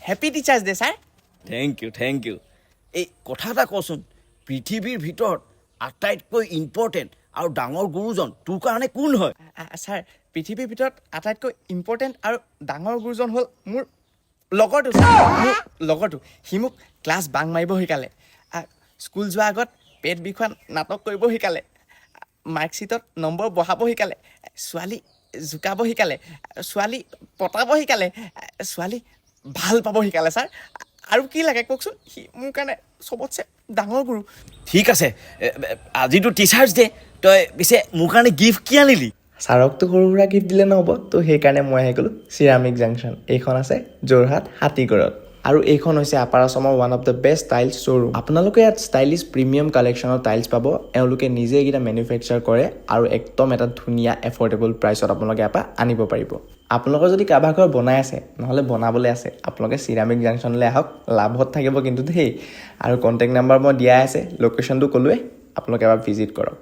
Happy teachers day sir. Thank you এই কথা এটা কচোন, পৃথিৱীৰ ভিতৰত আটাইতকৈ ইম্পৰ্টেণ্ট আৰু ডাঙৰ গুৰুজন তোৰ কাৰণে কোন হয়? ছাৰ, পৃথিৱীৰ ভিতৰত আটাইতকৈ ইম্পৰ্টেণ্ট আৰু ডাঙৰ গুৰুজন হ'ল মোৰ লগৰটো ছাৰ। মোৰ লগৰটো, সি মোক ক্লাছ বাংক মাৰিব শিকালে, স্কুল যোৱাৰ আগত পেট বিষোৱা নাটক কৰিব শিকালে, মাৰ্কশ্বিটত নম্বৰ বঢ়াব শিকালে, ছোৱালী জোকাব শিকালে, ছোৱালী পতাব শিকালে, ছোৱালী ভাল পাব শিকালে ছাৰ। আৰু কি লাগে কওকচোন, সি মোৰ কাৰণে চবতছে ডাঙৰ গুৰু। ঠিক আছে, আজিতো টিচাৰ্ছ ডে, তই পিছে মোৰ কাৰণে গিফ্ট কি আনিলি? ছাৰকতো সৰু সুৰা গিফ্ট দিলে নহ'ব, তো সেইকাৰণে মই আহি গ'লোঁ চিৰামিক জাংচন। এইখন আছে যোৰহাট হাতীগড়ত, আৰু এইখন হৈছে আপাৰ আছামৰ one of the best tiles showroom. আপোনালোকে ইয়াত ষ্টাইলিছ প্ৰিমিয়াম কালেকশ্যনৰ টাইলছ পাব। এওঁলোকে নিজে এইকেইটা মেনুফেকচাৰ কৰে আৰু একদম এটা ধুনীয়া এফৰ্ডেবল প্ৰাইচত আপোনালোকে ইয়াৰ পৰা আনিব পাৰিব। আপোনালোকৰ যদি কাৰোবাৰ ঘৰ বনাই আছে, নহ'লে বনাবলৈ আছে, আপোনালোকে চিৰামিক জাংচনলৈ আহক, লাভত থাকিব কিন্তু দেই। আৰু কণ্টেক্ট নাম্বাৰ মই দিয়াই আছে, লোকেশ্যনটো ক'লোৱে, আপোনালোকে এবাৰ ভিজিট কৰক।